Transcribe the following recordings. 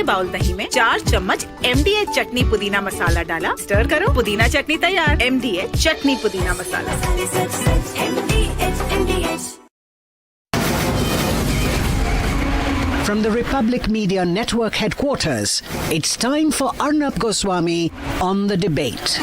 बड़े बाउल दही में 4 चम्मच MDH चटनी पुदीना मसाला डाला, स्टर करो, पुदीना चटनी तैयार। MDH चटनी पुदीना मसाला। From the Republic Media Network headquarters, it's time for Arnab Goswami on the debate.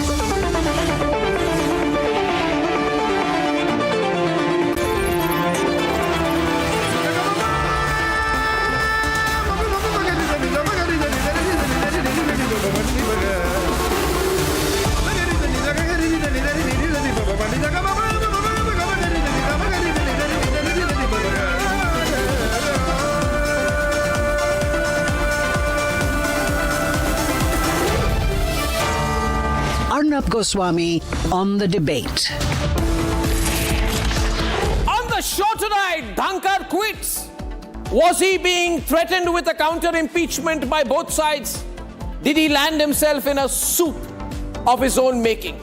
Arnab Goswami on the debate. On the show tonight, Dhankhar quits. Was he being threatened with a counter-impeachment by both sides? Did he land himself in a soup of his own making?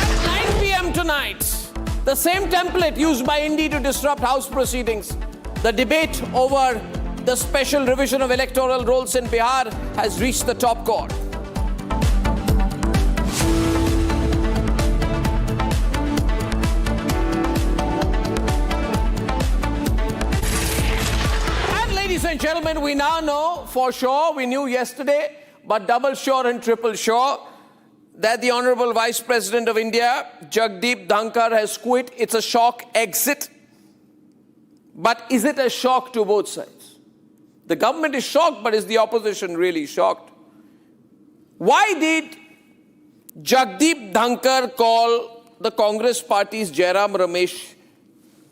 At 9 p.m. tonight, the same template used by Indy to disrupt House proceedings, the debate over the special revision of electoral rolls in Bihar has reached the top chord. And ladies and gentlemen, we now know for sure, we knew yesterday, but double sure and triple sure, that the Honorable Vice President of India, Jagdeep Dhankhar, has quit. It's a shock exit. But is it a shock to both sides? The government is shocked, but is the opposition really shocked? Why did Jagdeep Dhankhar call the Congress party's Jairam Ramesh,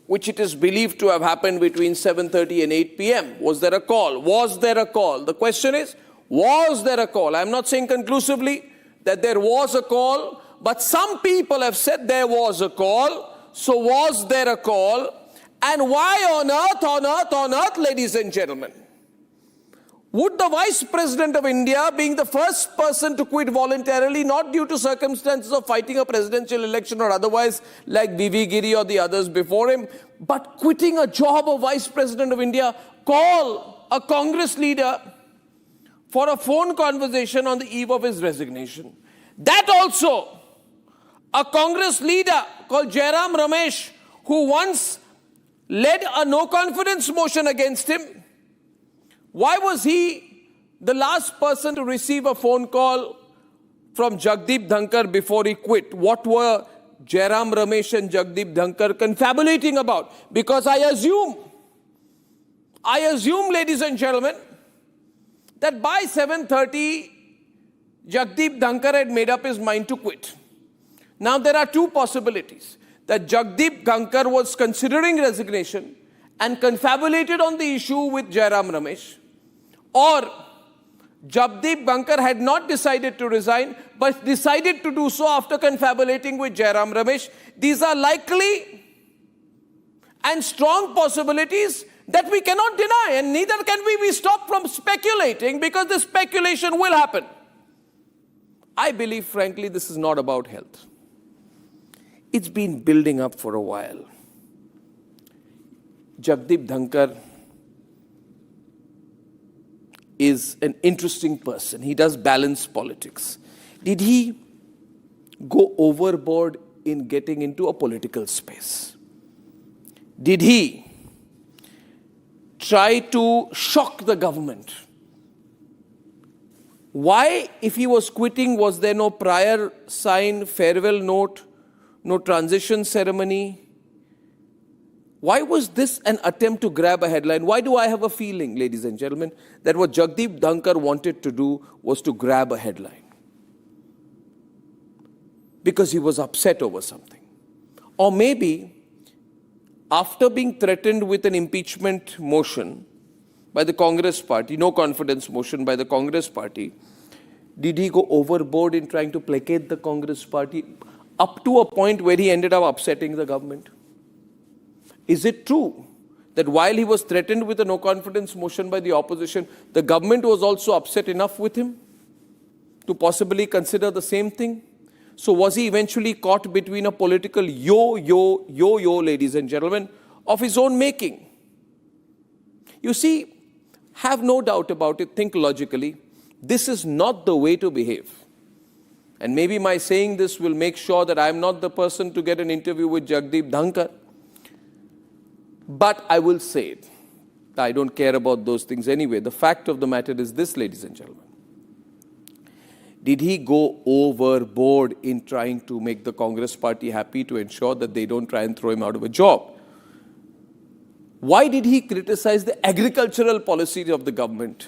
which it is believed to have happened between 7:30 and 8 p.m.? Was there a call? Was there a call? The question is, was there a call? I'm not saying conclusively that there was a call, but some people have said there was a call. So was there a call? And why on earth, ladies and gentlemen, would the Vice President of India, being the first person to quit voluntarily, not due to circumstances of fighting a presidential election or otherwise, like B.V. Giri or the others before him, but quitting a job of Vice President of India, call a Congress leader for a phone conversation on the eve of his resignation? That also, a Congress leader called Jairam Ramesh, who once led a no-confidence motion against him, why was he the last person to receive a phone call from Jagdeep Dhankhar before he quit? What were Jairam Ramesh and Jagdeep Dhankhar confabulating about? Because I assume, ladies and gentlemen, that by 7:30, Jagdeep Dhankhar had made up his mind to quit. Now there are two possibilities. That Jagdeep Dhankhar was considering resignation and confabulated on the issue with Jairam Ramesh, or Jagdeep Dhankhar had not decided to resign, but decided to do so after confabulating with Jairam Ramesh. These are likely and strong possibilities that we cannot deny, and neither can we be stopped from speculating, because the speculation will happen. I believe, frankly, this is not about health. It's been building up for a while. Jagdeep Dhankhar is an interesting person. He does balance politics. Did he go overboard in getting into a political space? Did he try to shock the government? Why, if he was quitting, was there no prior signed farewell note, no transition ceremony? Why was this an attempt to grab a headline? Why do I have a feeling, ladies and gentlemen, that what Jagdeep Dhankhar wanted to do was to grab a headline? Because he was upset over something. Or maybe, after being threatened with an impeachment motion by the Congress party, no confidence motion by the Congress party, did he go overboard in trying to placate the Congress party up to a point where he ended up upsetting the government? Is it true that while he was threatened with a no-confidence motion by the opposition, the government was also upset enough with him to possibly consider the same thing? So was he eventually caught between a political yo-yo, ladies and gentlemen, of his own making? You see, have no doubt about it, think logically. This is not the way to behave. And maybe my saying this will make sure that I am not the person to get an interview with Jagdeep Dhankhar. But I will say it. I don't care about those things anyway. The fact of the matter is this, ladies and gentlemen. Did he go overboard in trying to make the Congress party happy to ensure that they don't try and throw him out of a job? Why did he criticize the agricultural policies of the government?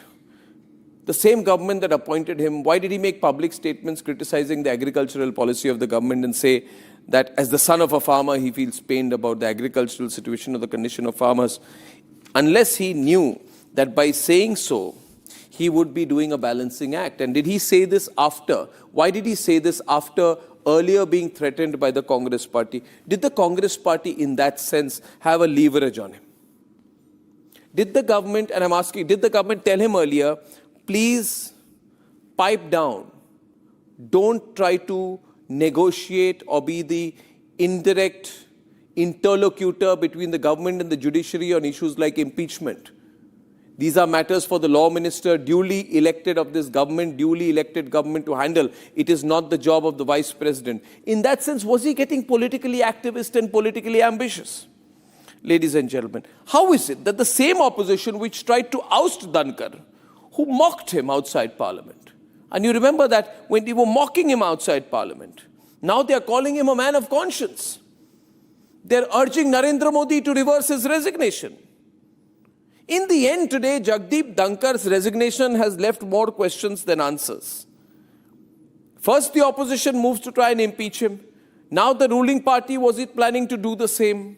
The same government that appointed him, why did he make public statements criticizing the agricultural policy of the government and say that as the son of a farmer, he feels pained about the agricultural situation or the condition of farmers, unless he knew that by saying so, he would be doing a balancing act? And did he say this after? Why did he say this after earlier being threatened by the Congress party? Did the Congress party in that sense have a leverage on him? Did the government, and I'm asking, did the government tell him earlier, please pipe down, don't try to negotiate or be the indirect interlocutor between the government and the judiciary on issues like impeachment? These are matters for the law minister, duly elected of this government, duly elected government to handle. It is not the job of the vice president. In that sense, was he getting politically activist and politically ambitious? Ladies and gentlemen, how is it that the same opposition which tried to oust Dhankhar, who mocked him outside parliament, and you remember that when they were mocking him outside parliament, now they are calling him a man of conscience. They're urging Narendra Modi to reverse his resignation. In the end today, Jagdeep Dhankhar's resignation has left more questions than answers. First, the opposition moves to try and impeach him. Now the ruling party, was it planning to do the same?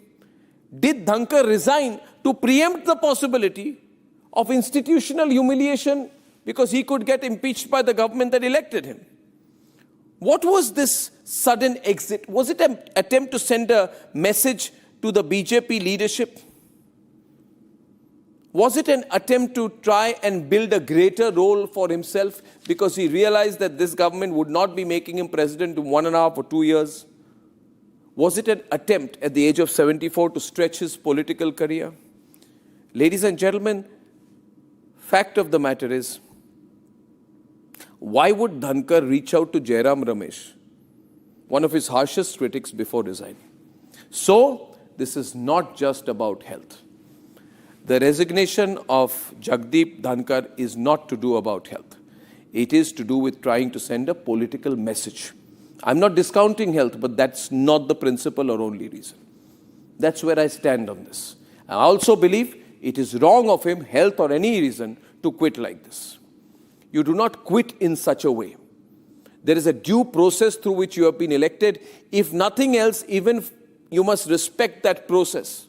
Did Dhankhar resign to preempt the possibility of institutional humiliation because he could get impeached by the government that elected him? What was this sudden exit? Was it an attempt to send a message to the BJP leadership? Was it an attempt to try and build a greater role for himself because he realized that this government would not be making him president in 1.5 or 2 years? Was it an attempt at the age of 74 to stretch his political career? Ladies and gentlemen, fact of the matter is, why would Dhankhar reach out to Jairam Ramesh, one of his harshest critics, before resigning? So, this is not just about health. The resignation of Jagdeep Dhankhar is not to do about health. It is to do with trying to send a political message. I'm not discounting health, but that's not the principal or only reason. That's where I stand on this. I also believe it is wrong of him, health or any reason, to quit like this. You do not quit in such a way. There is a due process through which you have been elected. If nothing else, even you must respect that process.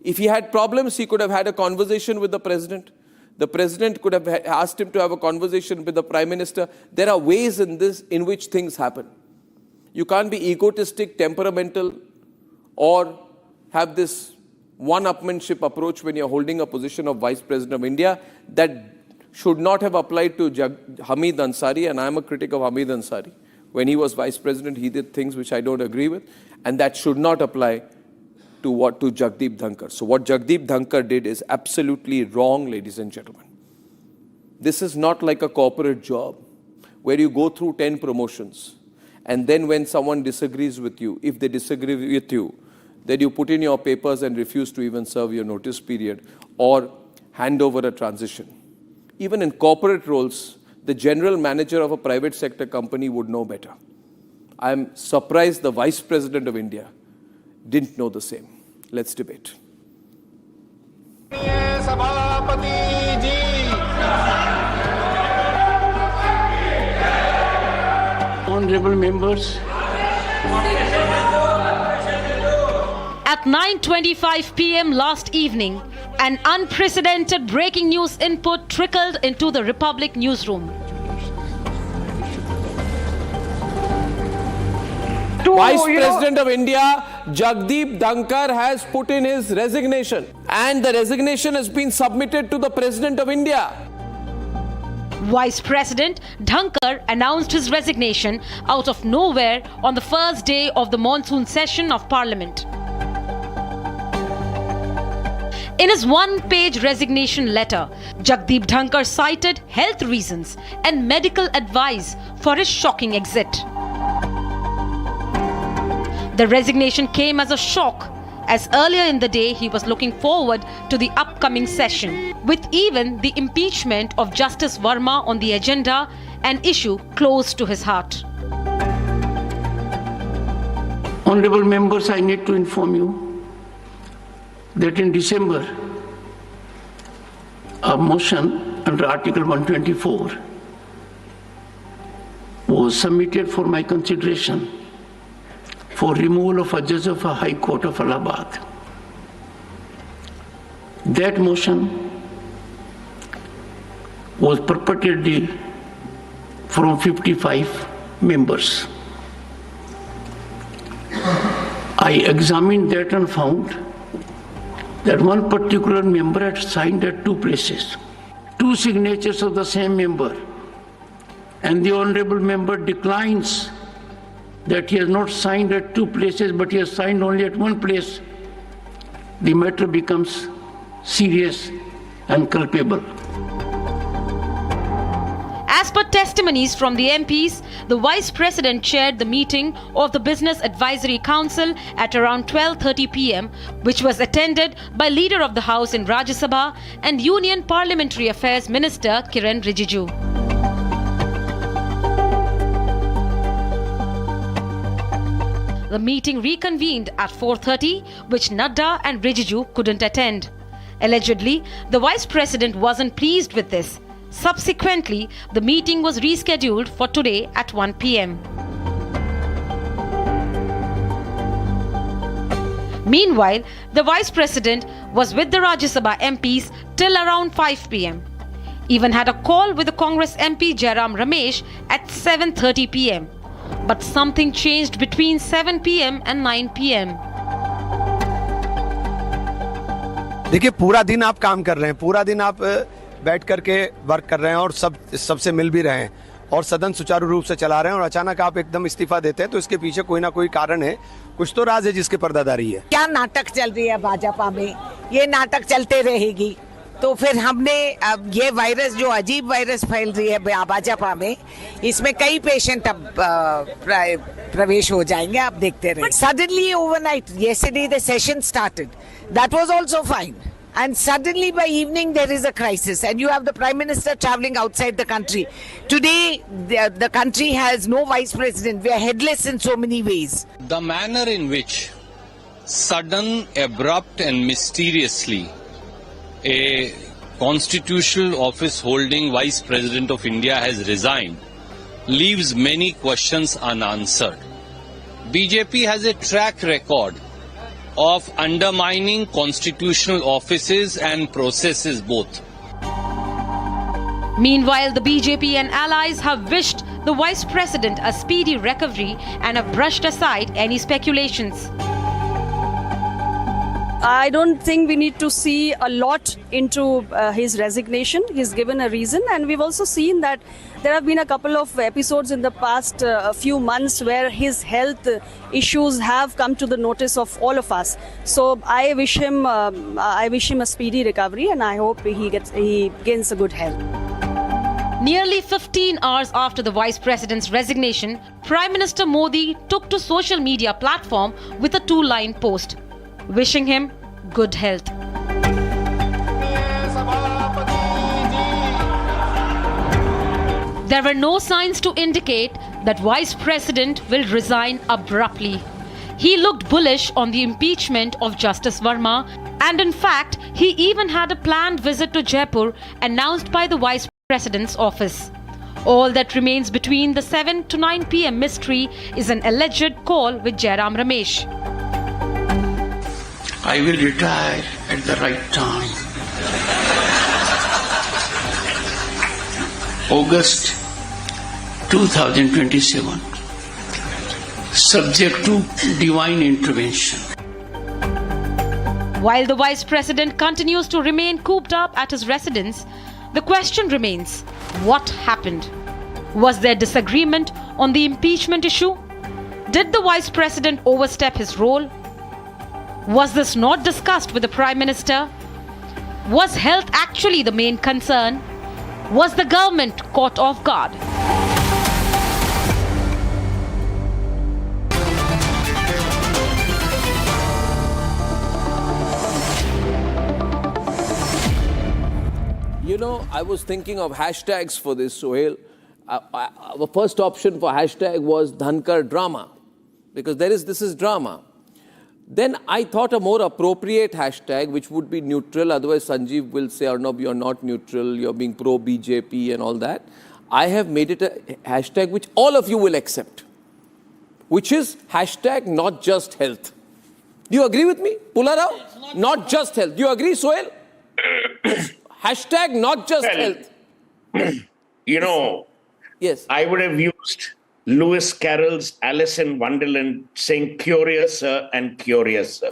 If he had problems, he could have had a conversation with the president. The president could have asked him to have a conversation with the prime minister. There are ways in which things happen. You can't be egotistic, temperamental, or have this one-upmanship approach when you're holding a position of Vice President of India. That should not have applied to Hamid Ansari, and I'm a critic of Hamid Ansari. When he was Vice President, he did things which I don't agree with, and that should not apply to Jagdeep Dhankhar. So what Jagdeep Dhankhar did is absolutely wrong, ladies and gentlemen. This is not like a corporate job where you go through 10 promotions. And then when someone disagrees with you, if they disagree with you, then you put in your papers and refuse to even serve your notice period or hand over a transition. Even in corporate roles, the general manager of a private sector company would know better. I'm surprised the Vice President of India didn't know the same. Let's debate. Honorable members. At 9:25 p.m. last evening, an unprecedented breaking news input trickled into the Republic newsroom. Vice President of India, Jagdeep Dhankhar, has put in his resignation, and the resignation has been submitted to the President of India. Vice President Dhankhar announced his resignation out of nowhere on the first day of the monsoon session of Parliament. In his one-page resignation letter, Jagdeep Dhankhar cited health reasons and medical advice for his shocking exit. The resignation came as a shock, as earlier in the day he was looking forward to the upcoming session, with even the impeachment of Justice Verma on the agenda, an issue close to his heart. Honorable members, I need to inform you that in December, a motion under Article 124 was submitted for my consideration for removal of a judge of a High Court of Allahabad. That motion was purportedly from 55 members. I examined that and found that one particular member had signed at two places, two signatures of the same member, and the honorable member declines that he has not signed at two places, but he has signed only at one place. The matter becomes serious and culpable. As per testimonies from the MPs, the Vice President chaired the meeting of the Business Advisory Council at around 12:30 p.m., which was attended by Leader of the House in Rajya Sabha and Union Parliamentary Affairs Minister Kiren Rijiju. The meeting reconvened at 4:30, which Nadda and Rijiju couldn't attend. Allegedly, the Vice President wasn't pleased with this. Subsequently, the meeting was rescheduled for today at 1 p.m. Meanwhile, the Vice President was with the Rajya Sabha MPs till around 5 p.m. Even had a call with the Congress MP Jairam Ramesh at 7:30 p.m. But something changed between 7 p.m. and 9 p.m. देखिए, पूरा दिन आप काम कर रहे हैं, पूरा दिन आप बैठ करके वर्क कर रहे हैं और सबसे मिल भी रहे हैं और सदन सुचारू रूप से चला रहे हैं, और अचानक आप एकदम इस्तीफा देते हैं, तो इसके पीछे कोई ना कोई कारण है, कुछ तो राज है जिसके पर्दादारी है। क्या नाटक चल रही है भाजपा में, ये नाटक चलते रहेगी। तो फिर हमने अब ये वायरस, जो अजीब वायरस फैल रही है भाजपा में, इसमें कई पेशेंट अब प्रवेश हो जाएंगे, आप देखते रहे। Suddenly overnight, yesterday the session started, that was also fine. And suddenly by evening there is a crisis and you have the Prime Minister traveling outside the country. Today the country has no Vice President. We are headless in so many ways. The manner in which sudden, abrupt and mysteriously a constitutional office holding Vice President of India has resigned leaves many questions unanswered. BJP has a track record of undermining constitutional offices and processes both. Meanwhile, the BJP and allies have wished the Vice President a speedy recovery and have brushed aside any speculations. I don't think we need to see a lot into his resignation. He's given a reason, and we've also seen that there have been a couple of episodes in the past few months where his health issues have come to the notice of all of us. So I wish him a speedy recovery, and I hope he gains a good health. Nearly 15 hours after the Vice President's resignation, Prime Minister Modi took to social media platform with a 2-line post, wishing him good health. There were no signs to indicate that Vice President will resign abruptly. He looked bullish on the impeachment of Justice Verma, and in fact, he even had a planned visit to Jaipur announced by the Vice President's office. All that remains between the 7 to 9 p.m. mystery is an alleged call with Jairam Ramesh. I will retire at the right time. August 2027. Subject to divine intervention. While the Vice President continues to remain cooped up at his residence, the question remains, what happened? Was there disagreement on the impeachment issue? Did the Vice President overstep his role? Was this not discussed with the Prime Minister? Was health actually the main concern? Was the government caught off guard? You know, I was thinking of hashtags for this, Sohail. Our first option for hashtag was Dhankhar drama, because this is drama. Then I thought a more appropriate hashtag, which would be neutral, otherwise Sanjeev will say, Arnab, you're not neutral, you're being pro-BJP and all that. I have made it a hashtag which all of you will accept, which is hashtag not just health. Do you agree with me? Pula Rao? Not just health. Do you agree, Sohail? Hashtag not just health. You know, yes. I would have used Lewis Carroll's Alice in Wonderland saying curiouser and curiouser.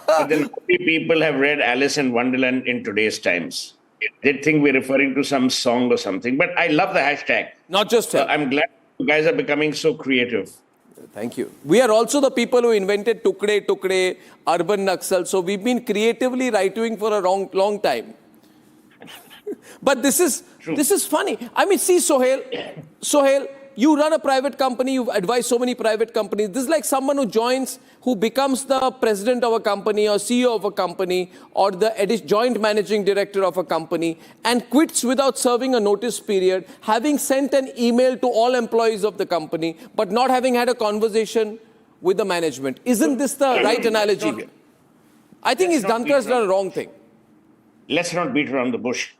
But then many people have read Alice in Wonderland in today's times. They'd think we're referring to some song or something. But I love the hashtag. Not just health. I'm glad you guys are becoming so creative. Thank you. We are also the people who invented Tukde, urban Naxal. So we've been creatively right-wing for a long time. But this is funny. I mean, see, Sohail, you run a private company, you've advised so many private companies. This is like someone who becomes the president of a company or CEO of a company or the joint managing director of a company and quits without serving a notice period, having sent an email to all employees of the company, but not having had a conversation with the management. Isn't this the right analogy here? I think Dhankar's done a wrong thing. Let's not beat around the bush.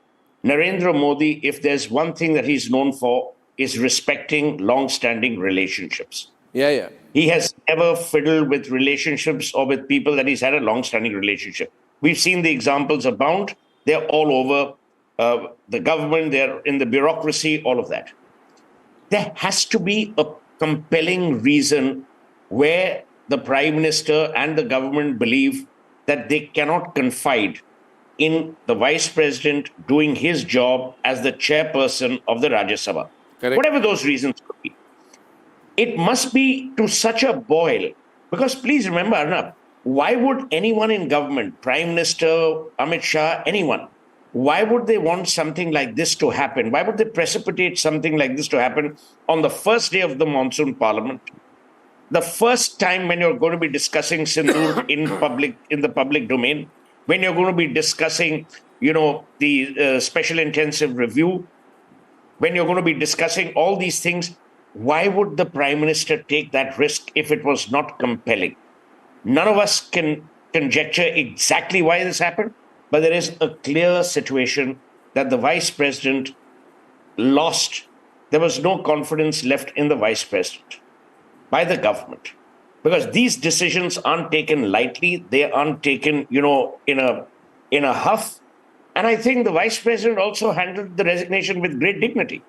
Narendra Modi, if there's one thing that he's known for, is respecting long-standing relationships. Yeah. He has never fiddled with relationships or with people that he's had a long-standing relationship. We've seen the examples abound. They're all over the government, they're in the bureaucracy, all of that. There has to be a compelling reason where the Prime Minister and the government believe that they cannot confide in the Vice President doing his job as the chairperson of the Rajya Sabha. Correct. Whatever those reasons could be. It must be to such a boil. Because please remember, Arnab, why would anyone in government, Prime Minister, Amit Shah, anyone, why would they want something like this to happen? Why would they precipitate something like this to happen on the first day of the monsoon parliament? The first time when you're going to be discussing Sindoor in the public domain, when you're going to be discussing, the special intensive review, when you're going to be discussing all these things, why would the Prime Minister take that risk if it was not compelling? None of us can conjecture exactly why this happened, but there is a clear situation that the Vice President lost. There was no confidence left in the Vice President by the government. Because these decisions aren't taken lightly, they aren't taken, in a huff. And I think the Vice President also handled the resignation with great dignity.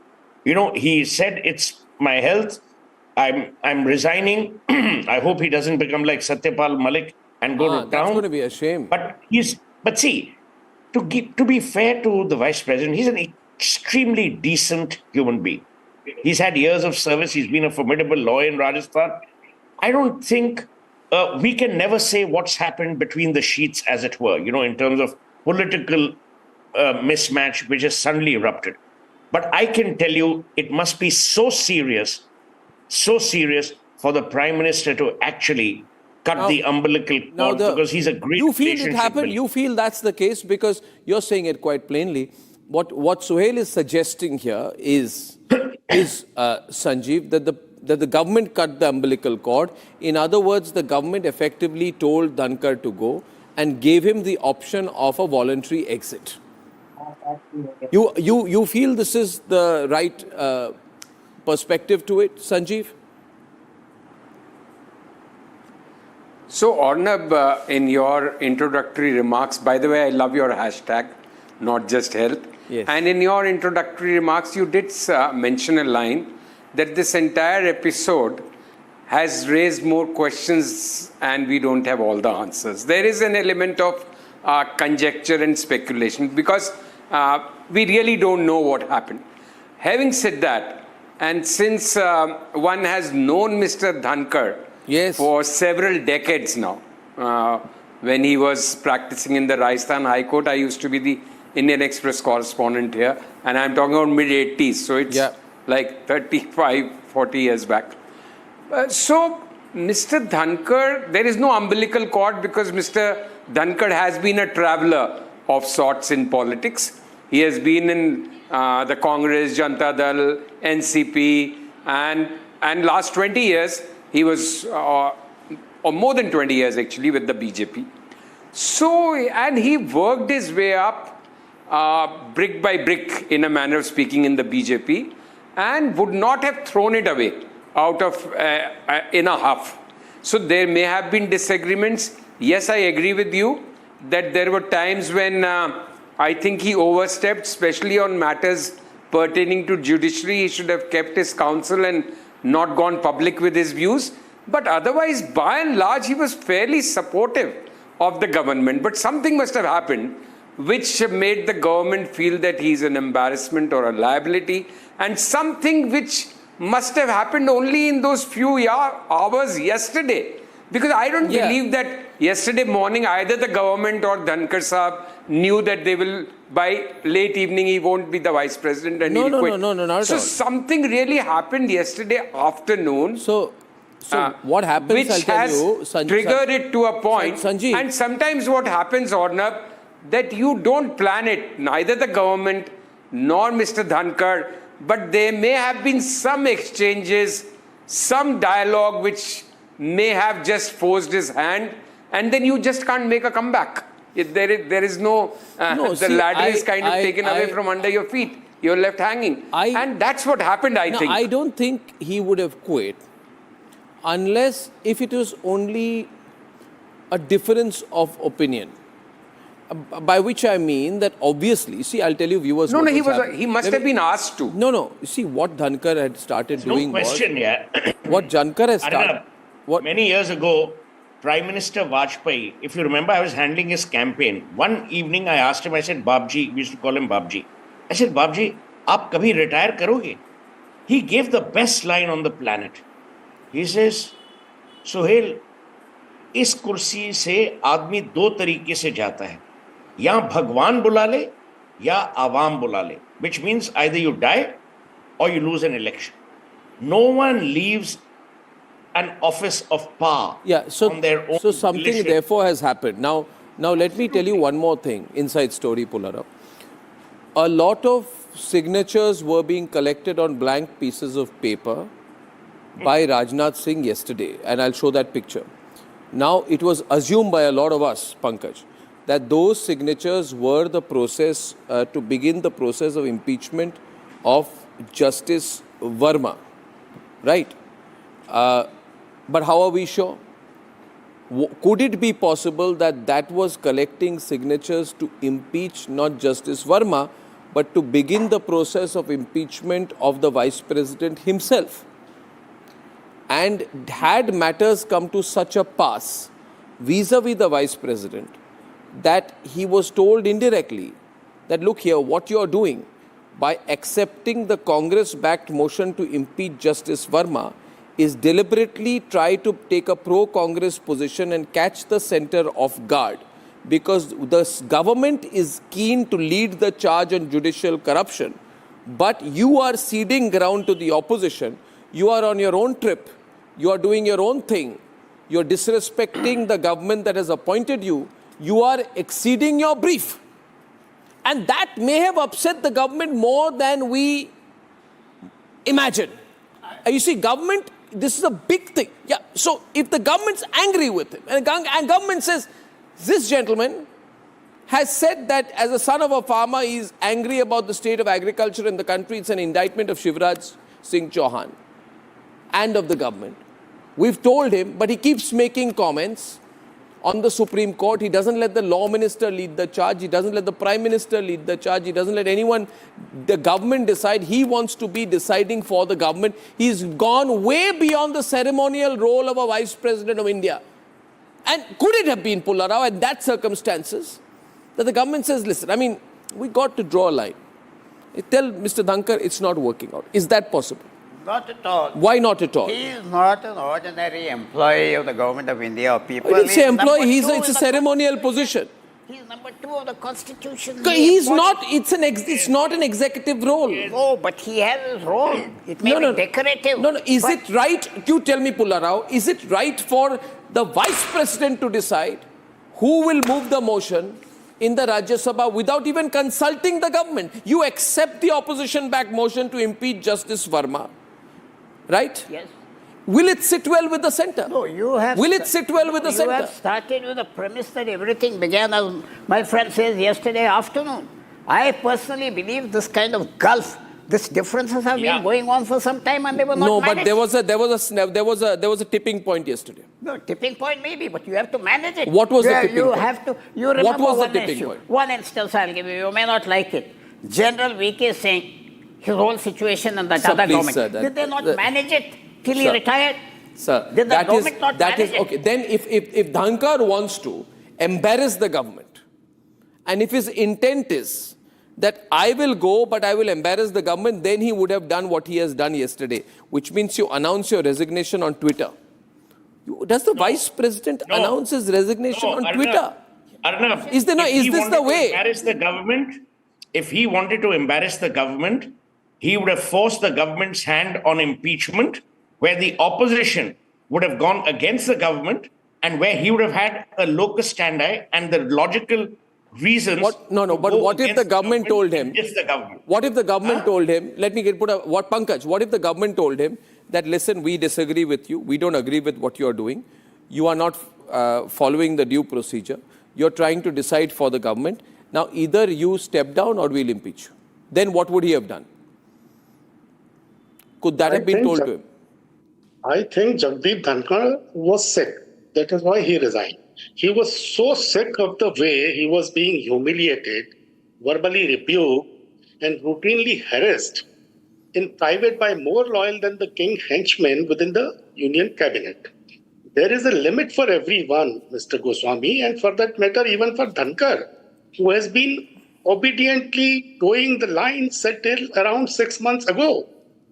He said, it's my health, I'm resigning. I hope he doesn't become like Satyapal Malik and go to town. That's going to be a shame. But see, to be fair to the Vice President, he's an extremely decent human being. He's had years of service, he's been a formidable lawyer in Rajasthan. I don't think we can never say what's happened between the sheets, as it were, in terms of political mismatch, which has suddenly erupted. But I can tell you, it must be so serious for the Prime Minister to actually cut the umbilical cord, because he's a great You feel it happened? You feel that's the case because you're saying it quite plainly. What Sohail is suggesting here is Sanjeev, that the government cut the umbilical cord. In other words, the government effectively told Dhankhar to go and gave him the option of a voluntary exit. You feel this is the right perspective to it, Sanjeev? So, Arnab, in your introductory remarks, by the way, I love your hashtag, not just health. Yes. And in your introductory remarks, you did mention a line that this entire episode has raised more questions and we don't have all the answers. There is an element of conjecture and speculation because we really don't know what happened. Having said that, and since one has known Mr. Dhankhar for several decades now, when he was practicing in the Rajasthan High Court, I used to be the Indian Express correspondent here, and I'm talking about mid-80s, so it's like 35, 40 years back. So, Mr. Dhankhar, there is no umbilical cord because Mr. Dhankhar has been a traveler of sorts in politics. He has been in the Congress, Janata Dal, NCP, and last 20 years, he was, or more than 20 years actually, with the BJP. So, and he worked his way up brick by brick, in a manner of speaking, in the BJP, and would not have thrown it away out of in a huff. So there may have been disagreements. Yes, I agree with you that there were times when I think he overstepped, especially on matters pertaining to judiciary. He should have kept his counsel and not gone public with his views. But otherwise, by and large, he was fairly supportive of the government. But something must have happened which made the government feel that he's an embarrassment or a liability, and something which must have happened only in those few hours yesterday. Because I don't believe that yesterday morning either the government or Dhankhar Saab knew that they will, by late evening, he won't be the vice president and he'll quit. No, not at all. So something really happened yesterday afternoon. So what happens, which I'll tell you, has triggered it to a point. Sanjeev. And sometimes what happens, Arnab, that you don't plan it, neither the government nor Mr. Dhankhar, but there may have been some exchanges, some dialogue which may have just forced his hand, and then you just can't make a comeback. There is no, the ladder is kind of taken away from under your feet. You're left hanging. And that's what happened, I think. I don't think he would have quit unless if it was only a difference of opinion. By which I mean that obviously, see, I'll tell you viewers. No, he must have been asked to. No. See, what Dhankhar had started doing was... No question, what Dhankhar has started... Many years ago, Prime Minister Vajpayee, if you remember, I was handling his campaign. One evening I asked him, I said, Babji, we used to call him Babji. I said, Babji, aap kabhi retire karoge? He gave the best line on the planet. He says, Sohail, इस कुर्सी से आदमी दो तरीके से जाता है, या भगवान बुला ले या आवाम बुला ले, which means either you die or you lose an election. No one leaves an office of power on their own. So something therefore has happened. Now let me tell you one more thing, inside story, Pulara. A lot of signatures were being collected on blank pieces of paper by Rajnath Singh yesterday, and I'll show that picture. Now, it was assumed by a lot of us, Pankaj, that those signatures were the process to begin the process of impeachment of Justice Verma, right? But how are we sure? Could it be possible that that was collecting signatures to impeach not Justice Verma, but to begin the process of impeachment of the Vice President himself? And had matters come to such a pass vis-a-vis the Vice President that he was told indirectly that, look here, what you are doing by accepting the Congress-backed motion to impeach Justice Verma is deliberately try to take a pro-Congress position and catch the center off guard, because the government is keen to lead the charge on judicial corruption, but you are ceding ground to the opposition. You are on your own trip. You are doing your own thing. You are disrespecting the government that has appointed you. You are exceeding your brief. And that may have upset the government more than we imagine. You see, government, this is a big thing. Yeah. So if the government's angry with him, and government says, this gentleman has said that as a son of a farmer, he is angry about the state of agriculture in the country. It's an indictment of Shivraj Singh Chauhan and of the government. We've told him, but he keeps making comments on the Supreme Court. He doesn't let the law minister lead the charge. He doesn't let the prime minister lead the charge. He doesn't let anyone, the government decide. He wants to be deciding for the government. He's gone way beyond the ceremonial role of a Vice President of India. And could it have been, Pullarao, in that circumstances, that the government says, listen, I mean, we got to draw a line. Tell Mr. Dhankhar it's not working out. Is that possible? Not at all. Why not at all? He is not an ordinary employee of the government of India or people. He didn't say employee, it's a ceremonial position. He's number 2 of the Constitution. He's not. It's not an executive role. No, but he has his role. It may be decorative. No. Is it right? You tell me, Pullarao. Is it right for the Vice President to decide who will move the motion in the Rajya Sabha without even consulting the government? You accept the opposition-backed motion to impeach Justice Verma, right? Yes. Will it sit well with the centre? No, you have. Will it sit well with the centre? You have started with the premise that everything began, as my friend says, yesterday afternoon. I personally believe this kind of gulf, these differences have been going on for some time, and they were not managed. But there was a tipping point yesterday. No, tipping point maybe, but you have to manage it. What was the tipping you point? Have to. You remember what was one the tipping issue. point? One instance I'll give you. You may not like it. General VK is saying his whole situation and that other government. Sir, Did they not manage it till he retired? Sir, Did the government not manage it? Okay. Then if Dhankhar wants to embarrass the government, and if his intent is that I will go but I will embarrass the government, then he would have done what he has done yesterday, which means you announce your resignation on Twitter. Does the Vice President announce his resignation on Twitter? Arnab, is this the way? Embarrass the government, if he wanted to embarrass the government, he would have forced the government's hand on impeachment, where the opposition would have gone against the government and where he would have had a locus standi and the logical reasons. What if the government told him? Yes, the government. What if the government told him? Let me Pankaj. What if the government told him that, listen, we disagree with you. We don't agree with what you are doing. You are not following the due procedure. You're trying to decide for the government. Now, either you step down or we'll impeach you. Then what would he have done? Could that have been told to him? I think Jagdeep Dhankhar was sick. That is why he resigned. He was so sick of the way he was being humiliated, verbally rebuked, and routinely harassed in private by more loyal than the king henchmen within the union cabinet. There is a limit for everyone, Mr. Goswami, and for that matter, even for Dhankhar, who has been obediently towing the line set till around 6 months ago.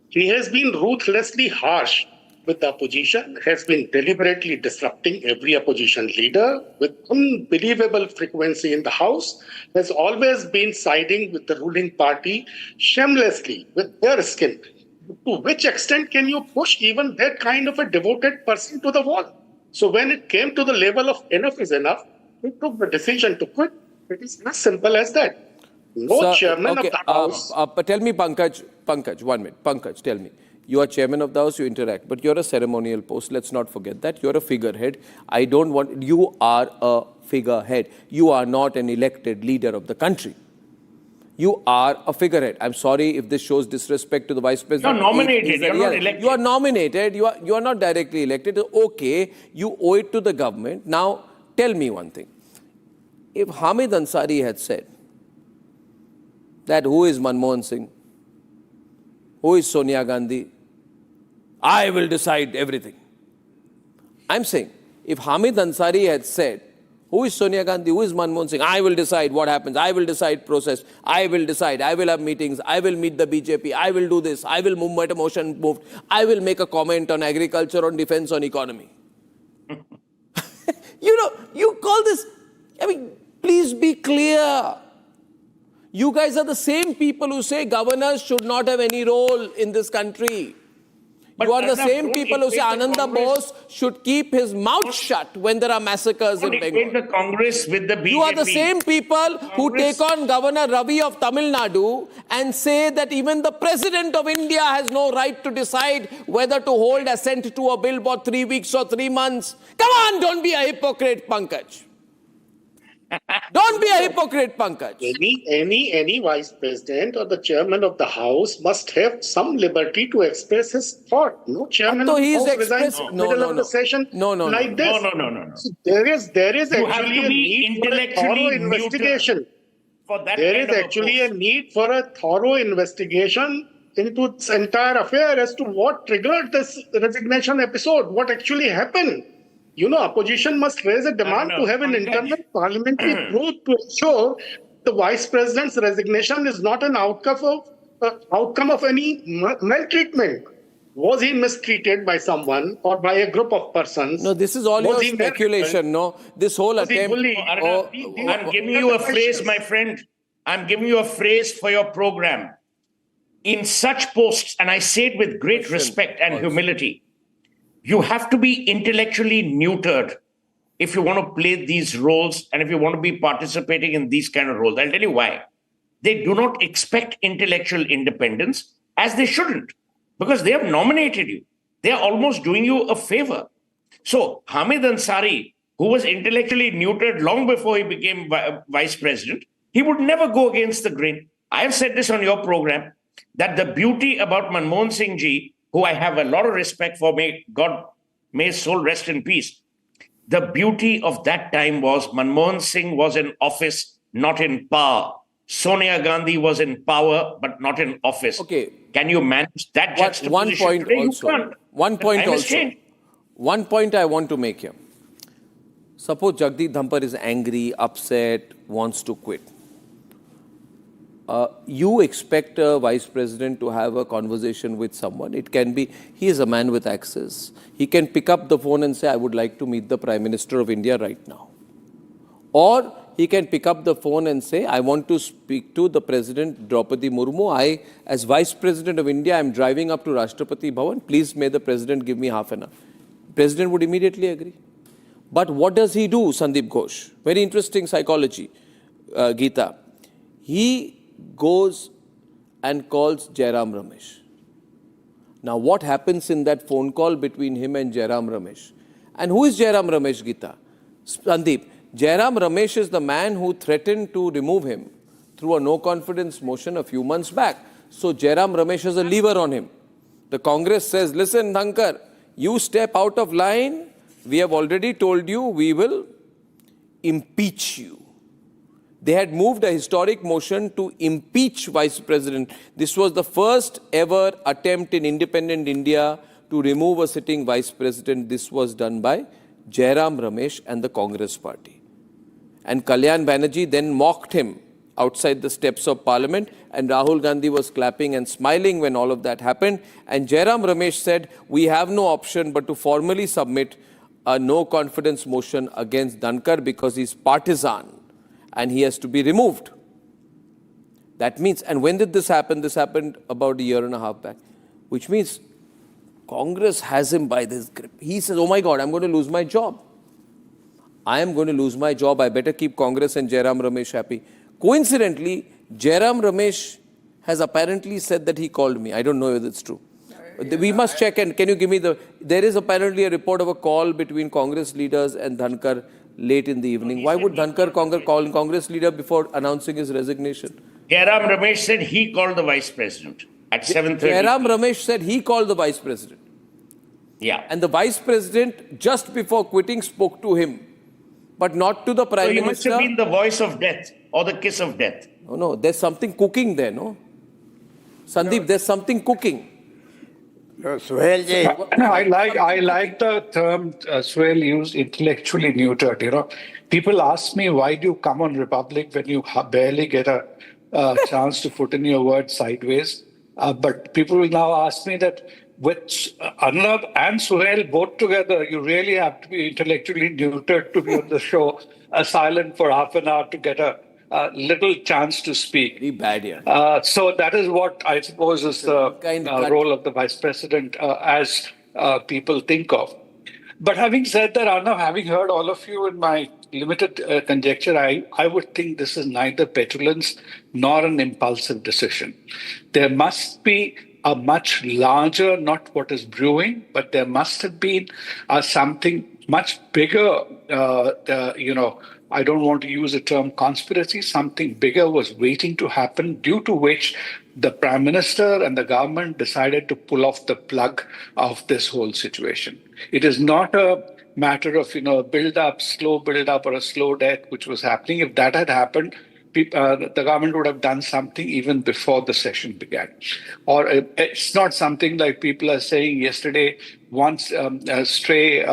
He has been ruthlessly harsh with the opposition, has been deliberately disrupting every opposition leader with unbelievable frequency in the House, has always been siding with the ruling party shamelessly with their skin. To which extent can you push even that kind of a devoted person to the wall? So when it came to the level of enough is enough, he took the decision to quit. It is as simple as that. No chairman of the House. Tell me, Pankaj, 1 minute. Pankaj, tell me. You are chairman of the House, you interact, but you're a ceremonial post. Let's not forget that. You're a figurehead. You are a figurehead. You are not an elected leader of the country. You are a figurehead. I'm sorry if this shows disrespect to the Vice President. You're nominated. You're not elected. You are nominated. You are not directly elected. Okay, you owe it to the government. Now, tell me one thing. If Hamid Ansari had said that who is Manmohan Singh, who is Sonia Gandhi, I will decide everything. I'm saying, if Hamid Ansari had said, who is Sonia Gandhi, who is Manmohan Singh, I will decide what happens, I will decide process, I will decide, I will have meetings, I will meet the BJP, I will do this, I will move a motion moved, I will make a comment on agriculture, on defense, on economy. You call this, please be clear. You guys are the same people who say governors should not have any role in this country. You are the same people who say Ananda Bose should keep his mouth shut when there are massacres in Bengal. The Congress with the BJP. You are the same people who take on Governor Ravi of Tamil Nadu and say that even the President of India has no right to decide whether to hold assent to a bill for 3 weeks or 3 months. Come on, don't be a hypocrite, Pankaj. Don't be a hypocrite, Pankaj. Any vice president or the chairman of the House must have some liberty to express his thought. No chairman of the House resigns in the middle of the session like this. No. So there is actually a need for a thorough investigation. There is actually a need for a thorough investigation into this entire affair as to what triggered this resignation episode, what actually happened. Opposition must raise a demand to have an internal parliamentary probe to ensure the vice president's resignation is not an outcome of any maltreatment. Was he mistreated by someone or by a group of persons? No, this is all Was your he speculation. No, this whole Was he attempt. bullied? I'm giving you a phrase, my friend. I'm giving you a phrase for your program. In such posts, and I say it with great respect and humility, you have to be intellectually neutered if you want to play these roles and if you want to be participating in these kind of roles. I'll tell you why. They do not expect intellectual independence, as they shouldn't, because they have nominated you. They are almost doing you a favor. So Hamid Ansari, who was intellectually neutered long before he became vice president, he would never go against the grain. I have said this on your program, that the beauty about Manmohan Singh ji, who I have a lot of respect for, may his soul rest in peace. The beauty of that time was Manmohan Singh was in office, not in power. Sonia Gandhi was in power, but not in office. Okay. Can you manage that juxtaposition? One point today? also. You can't. One point Time has also. changed. One point I want to make here. Suppose Jagdeep Dhankhar is angry, upset, wants to quit. You expect a vice president to have a conversation with someone. It can be, he is a man with access. He can pick up the phone and say, I would like to meet the Prime Minister of India right now. Or he can pick up the phone and say, I want to speak to the President Draupadi Murmu. I, as Vice President of India, I am driving up to Rashtrapati Bhavan. Please, may the President give me half an hour. President would immediately agree. But what does he do, Sandeep Ghosh? Very interesting psychology, Geeta. He goes and calls Jairam Ramesh. Now, what happens in that phone call between him and Jairam Ramesh? And who is Jairam Ramesh, Geeta? Sandeep, Jairam Ramesh is the man who threatened to remove him through a no-confidence motion a few months back. So, Jairam Ramesh has a lever on him. The Congress says, listen, Dhankhar, you step out of line. We have already told you we will impeach you. They had moved a historic motion to impeach Vice President. This was the first ever attempt in independent India to remove a sitting Vice President. This was done by Jairam Ramesh and the Congress party. And Kalyan Banerjee then mocked him outside the steps of Parliament, and Rahul Gandhi was clapping and smiling when all of that happened. And Jairam Ramesh said, we have no option but to formally submit a no-confidence motion against Dhankhar because he's partisan and he has to be removed. That means, and when did this happen? This happened about a year and a half back, which means Congress has him by this grip. He says, oh my God, I'm going to lose my job. I am going to lose my job. I better keep Congress and Jairam Ramesh happy. Coincidentally, Jairam Ramesh has apparently said that he called me. I don't know if it's true. We must check, and can you give me there is apparently a report of a call between Congress leaders and Dhankhar late in the evening. Why would Dhankhar call Congress leader before announcing his resignation? Jairam Ramesh said he called the vice president at 7:30. Jairam Ramesh said he called the vice president. Yeah. And the vice president, just before quitting, spoke to him, but not to the Prime Minister. So he must have been the voice of death or the kiss of death. No, there's something cooking there, no? Sandeep, there's something cooking. I like the term Suhail used, intellectually neutered. You know, people ask me, why do you come on Republic when you barely get a chance to put in your word sideways? But people will now ask me that with Arnab and Suhail both together, you really have to be intellectually neutered to be on the show, silent for half an hour to get a little chance to speak. Very bad, yeah. So that is what I suppose is the role of the vice president as people think of. But having said that, Arnav, having heard all of you in my limited conjecture, I would think this is neither petulance nor an impulsive decision. There must be a much larger, not what is brewing, but there must have been something much bigger, I don't want to use the term conspiracy. Something bigger was waiting to happen, due to which the Prime Minister and the government decided to pull off the plug of this whole situation. It is not a matter of, build up, slow build up, or a slow death, which was happening. If that had happened, the government would have done something even before the session began. Or it's not something like people are saying yesterday, once accepting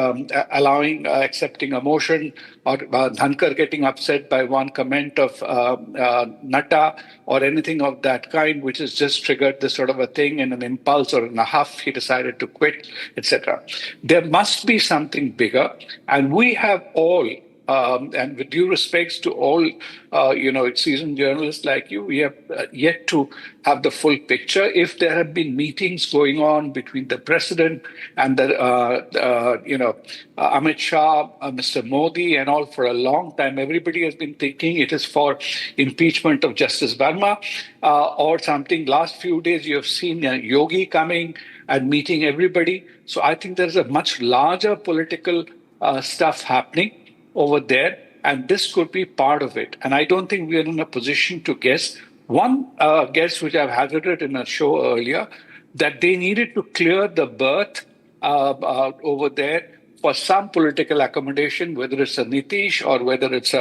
a motion, or Dhankhar getting upset by one comment of Natta or anything of that kind, which has just triggered this sort of a thing in an impulse or in a huff, he decided to quit, etc. There must be something bigger, and we have all, and with due respects to all, seasoned journalists like you, we have yet to have the full picture. If there have been meetings going on between the president and the, Amit Shah, Mr. Modi, and all for a long time, everybody has been thinking it is for impeachment of Justice Verma or something. Last few days, you have seen Yogi coming and meeting everybody. So I think there's a much larger political stuff happening over there, and this could be part of it. And I don't think we're in a position to guess. One guess, which I've hazarded in a show earlier, that they needed to clear the berth over there for some political accommodation, whether it's a Nitish or whether it's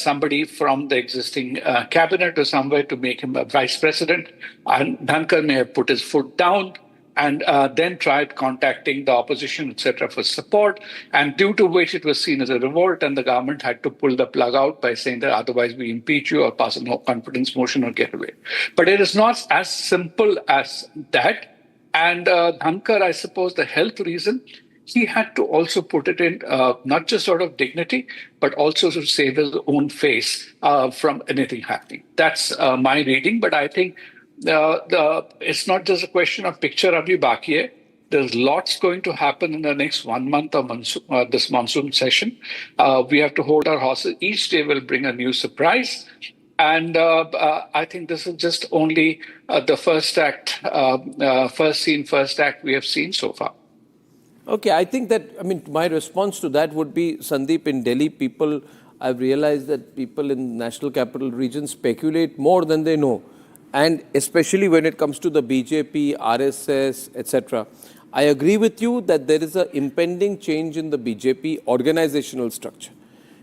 somebody from the existing cabinet or somewhere to make him a vice president. And Dhankhar may have put his foot down and then tried contacting the opposition, etc., for support, and due to which it was seen as a revolt, and the government had to pull the plug out by saying that otherwise we impeach you or pass a no confidence motion or get away. But it is not as simple as that. And Dhankhar, I suppose the health reason, he had to also put it in not just sort of dignity, but also to save his own face from anything happening. That's my reading, but I think it's not just a question of picture abhi baki hai. There's lots going to happen in the next 1 month of this monsoon session. We have to hold our horses. Each day will bring a new surprise. And I think this is just only the first act, first act we have seen so far. Okay, I think that, my response to that would be, Sandeep, in Delhi, I've realized that people in National Capital Region speculate more than they know. And especially when it comes to the BJP, RSS, etc. I agree with you that there is an impending change in the BJP organizational structure.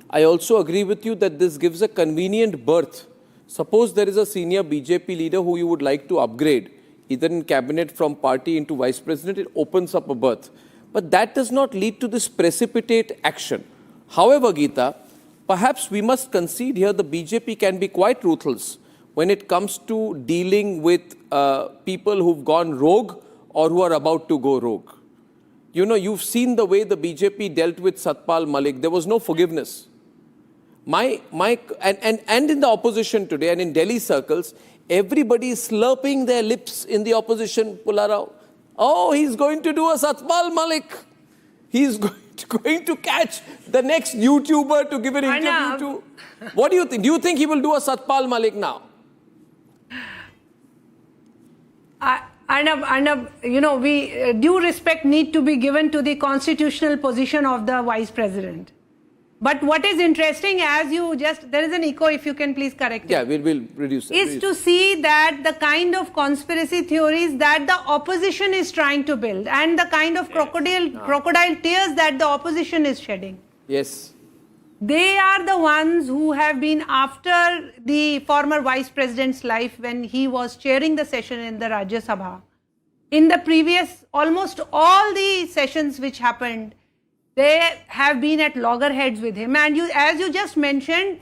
I also agree with you that this gives a convenient berth. Suppose there is a senior BJP leader who you would like to upgrade, either in cabinet from party into vice president, it opens up a berth. But that does not lead to this precipitate action. However, Geeta, perhaps we must concede here the BJP can be quite ruthless when it comes to dealing with people who've gone rogue or who are about to go rogue. You know, you've seen the way the BJP dealt with Satpal Malik. There was no forgiveness. And in the opposition today and in Delhi circles, everybody is slurping their lips in the opposition, Pularao. Oh, he's going to do a Satpal Malik. He's going to catch the next YouTuber to give an interview to. What do you think? Do you think he will do a Satpal Malik now? Arnab, we due respect need to be given to the constitutional position of the vice president. But what is interesting, there is an echo, if you can please correct it. Yeah, we'll reduce it. Is to see that the kind of conspiracy theories that the opposition is trying to build and the kind of crocodile tears that the opposition is shedding. Yes. They are the ones who have been after the former vice president's life when he was chairing the session in the Rajya Sabha. In the previous, almost all the sessions which happened, they have been at loggerheads with him. And as you just mentioned,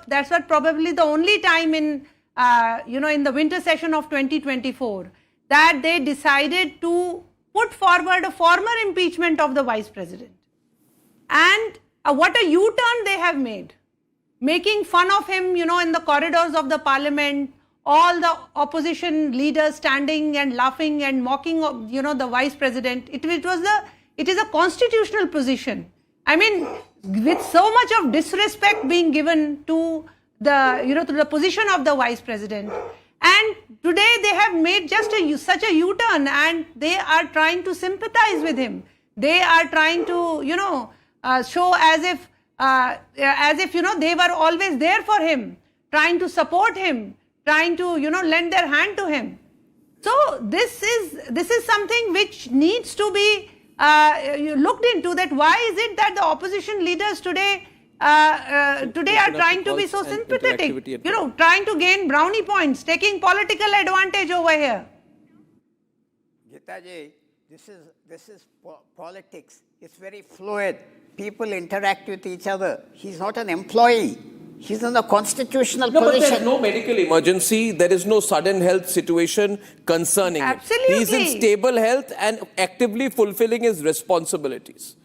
that's what probably the only time in the winter session of 2024 that they decided to put forward a former impeachment of the vice president. And what a U-turn they have made, making fun of him, in the corridors of the parliament, all the opposition leaders standing and laughing and mocking, the vice president. It is a constitutional position. I mean, with so much of disrespect being given to the position of the vice president. And today they have made just such a U-turn, and they are trying to sympathize with him. They are trying to, show as if they were always there for him, trying to support him, trying to lend their hand to him. So this is something which needs to be looked into. That why is it that the opposition leaders today today are trying to be so sympathetic, trying to gain brownie points, taking political advantage over here. Gitaji, this is politics. It's very fluid. People interact with each other. He's not an employee. He's in a constitutional position. But there's no medical emergency. There is no sudden health situation concerning Absolutely. him. He's in stable health and actively fulfilling his responsibilities.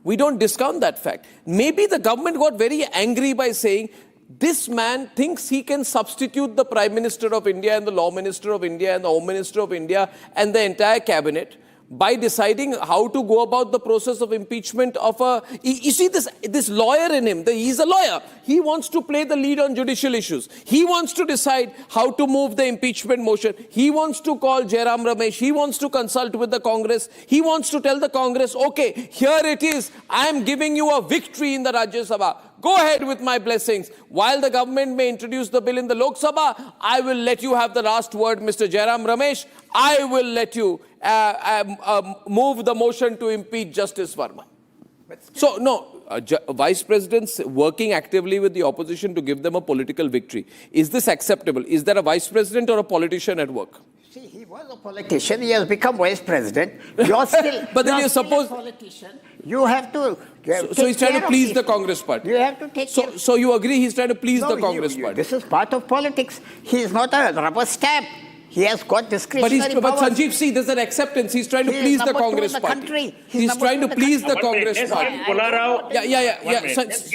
We don't discount that fact. Maybe the government got very angry by saying, this man thinks he can substitute the Prime Minister of India and the Law Minister of India and the Home Minister of India and the entire cabinet by deciding how to go about the process of impeachment of a... You see this lawyer in him, he's a lawyer. He wants to play the lead on judicial issues. He wants to decide how to move the impeachment motion. He wants to call Jairam Ramesh. He wants to consult with the Congress. He wants to tell the Congress, okay, here it is. I am giving you a victory in the Rajya Sabha. Go ahead with my blessings. While the government may introduce the bill in the Lok Sabha, I will let you have the last word, Mr. Jairam Ramesh. I will let you move the motion to impeach Justice Verma. So, no, Vice President's working actively with the opposition to give them a political victory. Is this acceptable? Is there a Vice President or a politician at work? See, he was a politician. He has become Vice President. You're still, but then you're you still suppose... a politician. You have to So he's trying to please the Congress party. You have to take care. So you agree he's trying to please the Congress party? This is part of politics. He is not a rubber stamp. He has got discretionary But powers. Sanjeev, see, there's an acceptance. He's trying to please the Congress party. He's trying to please the Congress party. Yeah.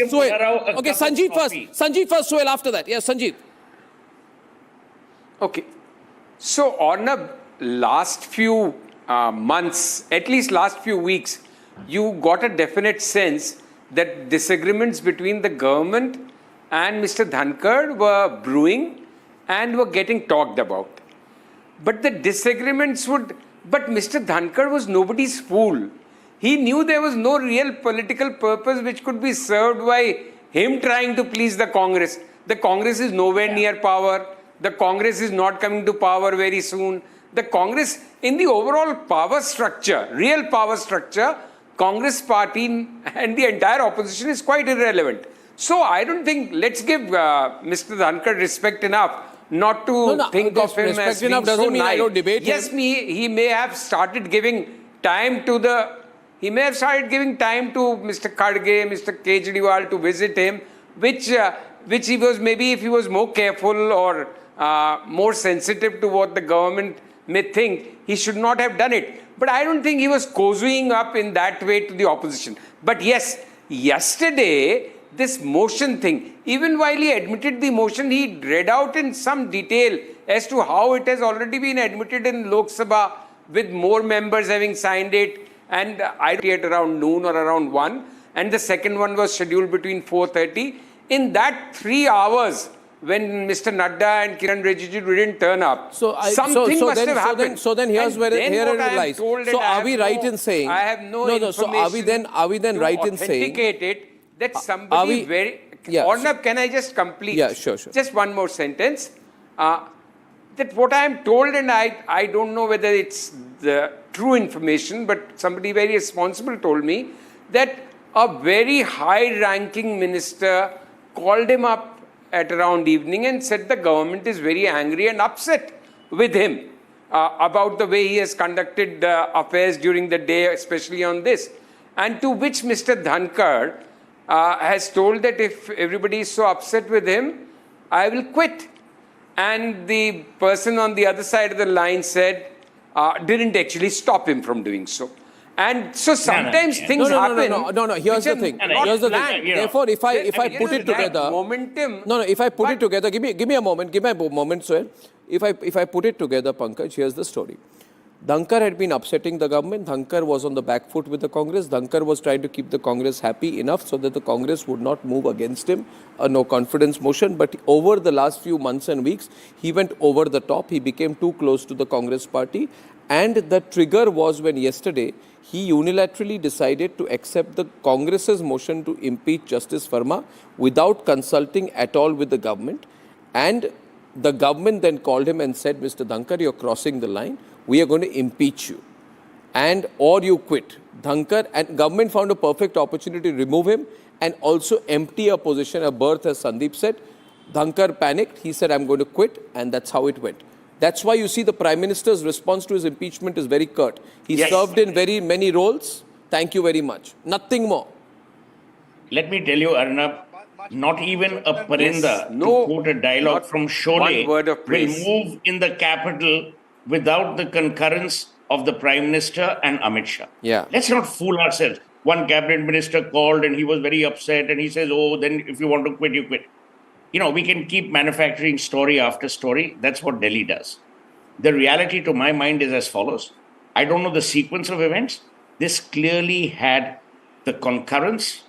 Sohail. Okay, Sanjeev first. Sanjeev first, Sohail after that. Yeah, Sanjeev. Okay. So, Arnab, last few months, at least last few weeks, you got a definite sense that disagreements between the government and Mr. Dhankhar were brewing and were getting talked about. But the disagreements but Mr. Dhankhar was nobody's fool. He knew there was no real political purpose which could be served by him trying to please the Congress. The Congress is nowhere near power. The Congress is not coming to power very soon. The Congress, in the overall power structure, real power structure, Congress party and the entire opposition is quite irrelevant. So I don't think, let's give Mr. Dhankhar respect enough not to think of him as being so nice. I don't debate him. He may have started giving time to Mr. Khadge, Mr. Kejriwal to visit him, which he was, maybe if he was more careful or more sensitive to what the government may think, he should not have done it. But I don't think he was cozying up in that way to the opposition. But yes, yesterday, this motion thing, even while he admitted the motion, he read out in some detail as to how it has already been admitted in Lok Sabha with more members having signed it, and I at around noon or around 1, and the second one was scheduled between 4:30. In that 3 hours, when Mr. Nadda and Kiran Rijiju didn't turn up, something must have happened. So then here's where it lies. So are we right in saying? I have no information. So are we then right in saying? Authenticate it that somebody Arnab, can I just complete? Yeah, sure. Just one more sentence. That what I am told, and I don't know whether it's the true information, but somebody very responsible told me that a very high-ranking minister called him up at around evening and said the government is very angry and upset with him about the way he has conducted affairs during the day, especially on this. And to which Mr. Dhankhar has told that if everybody is so upset with him, I will quit. And the person on the other side of the line said, didn't actually stop him from doing so. And so sometimes things happen. No. Here's the thing. Therefore, if I put it together, momentum. If I put it together, give me a moment. Give me a moment, Sohail. If I put it together, Pankaj, here's the story. Dhankhar had been upsetting the government. Dhankhar was on the back foot with the Congress. Dhankhar was trying to keep the Congress happy enough so that the Congress would not move against him, a no confidence motion. But over the last few months and weeks, he went over the top. He became too close to the Congress party. And the trigger was when yesterday, he unilaterally decided to accept the Congress's motion to impeach Justice Verma without consulting at all with the government. And the government then called him and said, Mr. Dhankhar, you're crossing the line. We are going to impeach you. And or you quit. Dhankhar and government found a perfect opportunity to remove him and also empty a position, a berth, as Sandeep said. Dhankhar panicked. He said, I'm going to quit, and that's how it went. That's why you see the Prime Minister's response to his impeachment is very curt. He served in very many roles. Thank you very much. Nothing more. Let me tell you, Arnab, not even a parinda, to quote a dialogue from Sholay, will move in the capital without the concurrence of the Prime Minister and Amit Shah. Yeah. Let's not fool ourselves. One cabinet minister called and he was very upset and he says, oh, then if you want to quit, you quit. You know, we can keep manufacturing story after story. That's what Delhi does. The reality to my mind is as follows. I don't know the sequence of events. This clearly had the concurrence,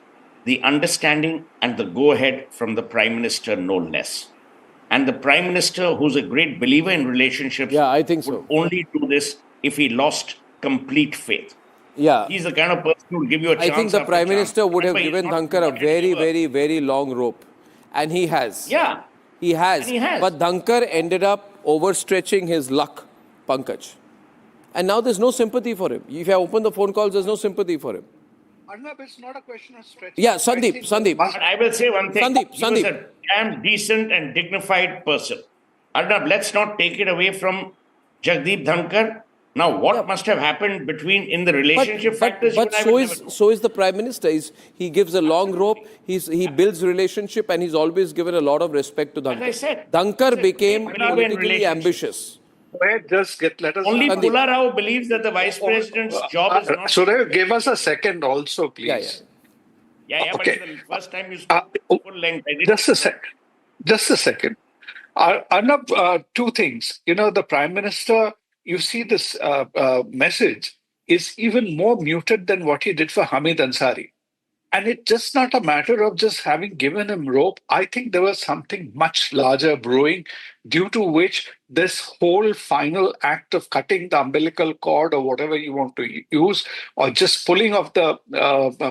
the understanding and the go-ahead from the Prime Minister, no less. And the Prime Minister, who's a great believer in relationships, I think so, would only do this if he lost complete faith. Yeah. He's the kind of person who will give you a chance. I think the Prime Minister would have given Dhankhar a very, very, very long rope. And he has. Yeah. He has. And he has. But Dhankhar ended up overstretching his luck, Pankaj. And now there's no sympathy for him. If I open the phone calls, there's no sympathy for him. Arnab, it's not a question of stretching. Yeah, Sandeep. I will say one thing. Sandeep. He was a damn decent and dignified person. Arnab, let's not take it away from Jagdeep Dhankhar. Now, what must have happened in the relationship factors? But so is the Prime Minister. He gives a long rope. He builds relationship, and he's always given a lot of respect to Dhankhar. As I said, Dhankhar became politically ambitious. Let us. Only Pula Rao believes that the Vice President's job is not. Surya, give us a second also, please. Yeah. Okay. But it's the first time you spoke full length. Just a second. Arnab, two things. You know, the Prime Minister, you see this message is even more muted than what he did for Hamid Ansari. And it's just not a matter of just having given him rope. I think there was something much larger brewing, due to which this whole final act of cutting the umbilical cord or whatever you want to use, or just pulling off the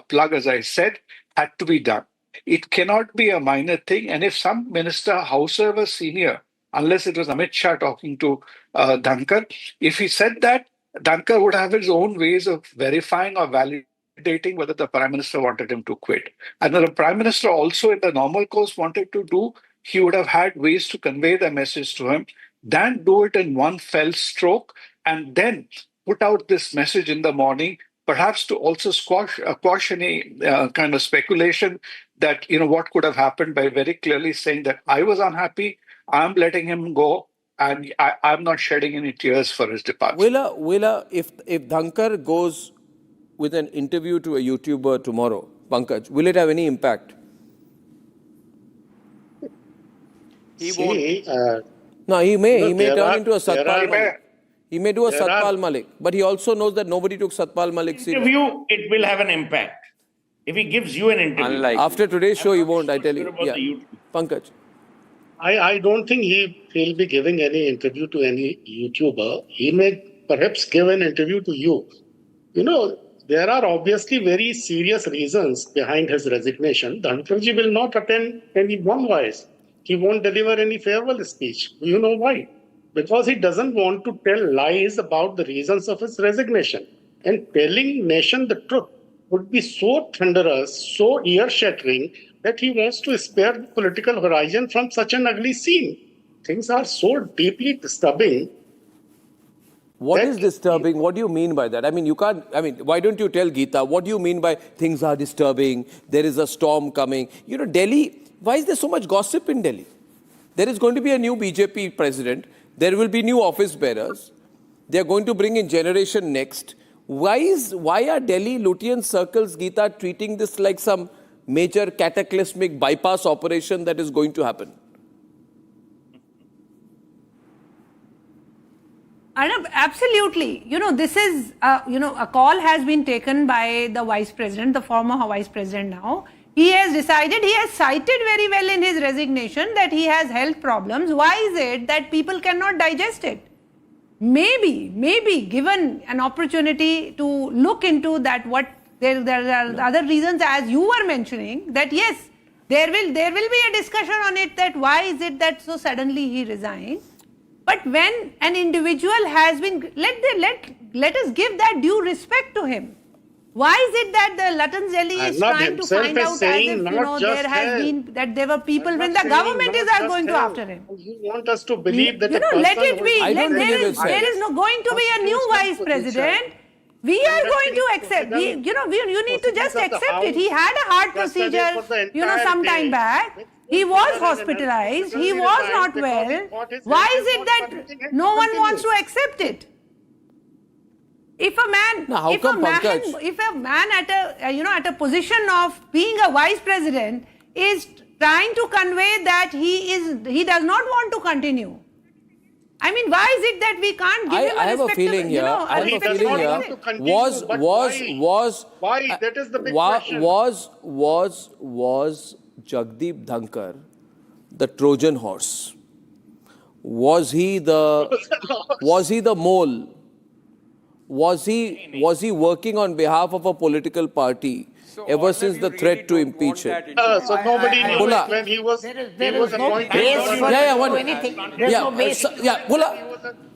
plug, as I said, had to be done. It cannot be a minor thing. And if some minister, howsoever senior, unless it was Amit Shah talking to Dhankhar, if he said that, Dhankhar would have his own ways of verifying or validating whether the Prime Minister wanted him to quit. And the Prime Minister also, in the normal course, wanted to do, he would have had ways to convey the message to him, than do it in one fell stroke and then put out this message in the morning, perhaps to also quash any kind of speculation that, you know, what could have happened, by very clearly saying that I was unhappy, I'm letting him go, and I'm not shedding any tears for his departure. Willa, if Dhankhar goes with an interview to a YouTuber tomorrow, Pankaj, will it have any impact? He won't. No, he may. He may turn into a Satpal Malik. He may do a Satpal Malik. But he also knows that nobody took Satpal Malik seriously. Interview, it will have an impact. If he gives you an interview. After today's show, he won't, I tell you. Yeah. Pankaj. I don't think he'll be giving any interview to any YouTuber. He may perhaps give an interview to you. You know, there are obviously very serious reasons behind his resignation. Dhankharji will not attend any one-wise. He won't deliver any farewell speech. You know why? Because he doesn't want to tell lies about the reasons of his resignation. And telling nation the truth would be so thunderous, so ear-shattering, that he wants to spare the political horizon from such an ugly scene. Things are so deeply disturbing. What is disturbing? What do you mean by that? I mean, why don't you tell Geeta, what do you mean by things are disturbing, there is a storm coming? You know, Delhi, why is there so much gossip in Delhi? There is going to be a new BJP president. There will be new office bearers. They are going to bring in Generation Next. Why are Delhi Lutean circles, Geeta, treating this like some major cataclysmic bypass operation that is going to happen? Arnab, absolutely. You know, this is, a call has been taken by the Vice President, the former Vice President now. He has decided, he has cited very well in his resignation that he has health problems. Why is it that people cannot digest it? Maybe given an opportunity to look into that, there are other reasons, as you were mentioning, that yes, there will be a discussion on it, that why is it that so suddenly he resigned. But when an individual has been, let us give that due respect to him. Why is it that the Latanzelli is Arnab trying to himself find is out as saying if, not just there has him. been, that there were people when the saying government is not going to just after him? You want us to believe that You a know, let person it who be. is I don't believe it's There is no going to be a new vice president. We are going to accept. You need to just accept it. He had a heart procedure, some time back. He was hospitalized. He was not well. Why is it that no one wants to accept it? If a man, if a man at a position of being a vice president is trying to convey that he does not want to continue. I mean, why is it that we can't give him a I have a respectable, feeling here. I have a feeling here. Why? That is the big question. Was Jagdeep Dhankhar the Trojan horse? Was he the mole? Was he working on behalf of a political party ever since the threat to impeach him? So nobody knew it when he was appointed.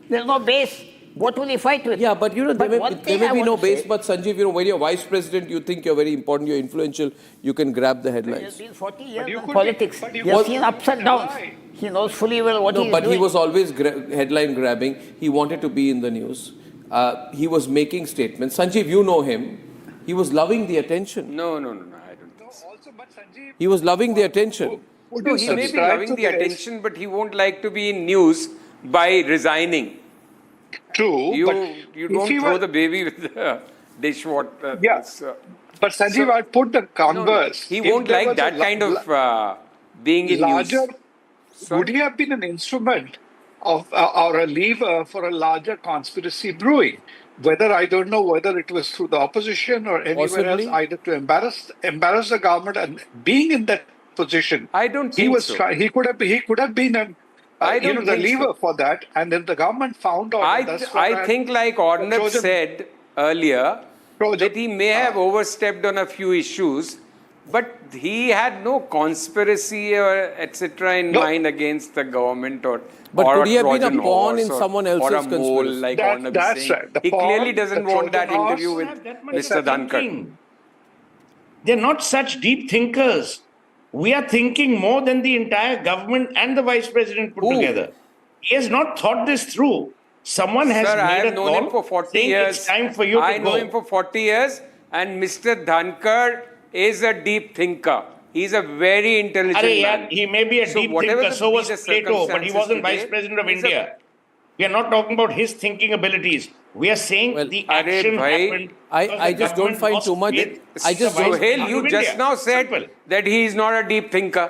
There's no base. What will he fight with? Yeah, but there may be no base. But Sanjeev, when you're vice president, you think you're very important, you're influential, you can grab the headlines. He has been 40 years in politics. He has seen ups and downs. He knows fully well what he's doing. But he was always headline grabbing. He wanted to be in the news. He was making statements. Sanjeev, you know him. He was loving the attention. No, I don't think so. He was loving the attention. No, he may be loving the attention, but he won't like to be in news by resigning. True, you don't throw the baby with the dishwater. Yeah, but Sanjeev, I'd put the converse. He won't like that kind of being in news. Would he have been an instrument of or a lever for a larger conspiracy brewing? Whether I don't know whether it was through the opposition or anywhere else, either to embarrass the government, and being in that position, I don't think so. He could have been an the lever for that, and then the government found out. I think, like Arnab said earlier, that he may have overstepped on a few issues, but he had no conspiracy or etc. in mind against the government or. But or could he have been a pawn in someone else's conspiracy? Or a mole, like Arnab is saying. Right. He clearly doesn't want that interview with Mr. Dhankhar. They're not such deep thinkers. We are thinking more than the entire government and the vice president put together. He has not thought this through. Someone has made a call. I have known him for 40 years. It's time for you to go. I know him for 40 years, and Mr. Dhankhar is a deep thinker. He's a very intelligent man. He may be a deep thinker, so was Plato, but he wasn't vice president of India. We are not talking about his thinking abilities. We are saying the action happened. I just don't find too much. Sohail, you just now said that he is not a deep thinker.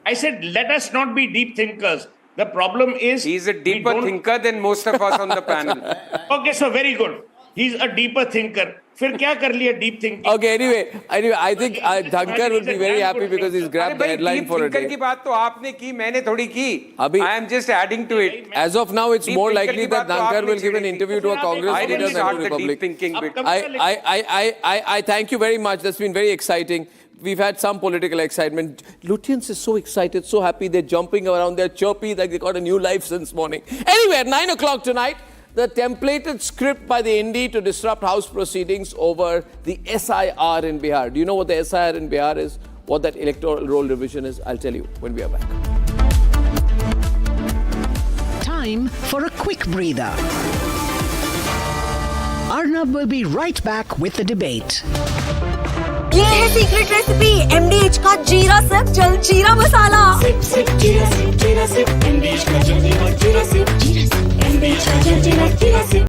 I said, let us not be deep thinkers. The problem is... He's a deeper thinker than most of us on the panel. Okay, so very good. He's a deeper thinker. फिर क्या कर लिया deep thinking? Okay, anyway, I think Dhankhar will be very happy because he's grabbed the headline for a day. Deep thinker की बात तो आपने की, मैंने थोड़ी की. I am just adding to it. As of now, it's more likely that Dhankhar will give an interview to a Congress leader than to the public. I thank you very much. That's been very exciting. We've had some political excitement. Lutyens is so excited, so happy. They're jumping around. They're chirpy like they got a new life since morning. Anyway, at 9 o'clock tonight, the templated script by the ND to disrupt House proceedings over the SIR in Bihar. Do you know what the SIR in Bihar is? What that electoral roll revision is? I'll tell you when we are back. Time for a quick breather. Arnab will be right back with the debate. ये है secret recipe MDH का जीरा सब जलजीरा मसाला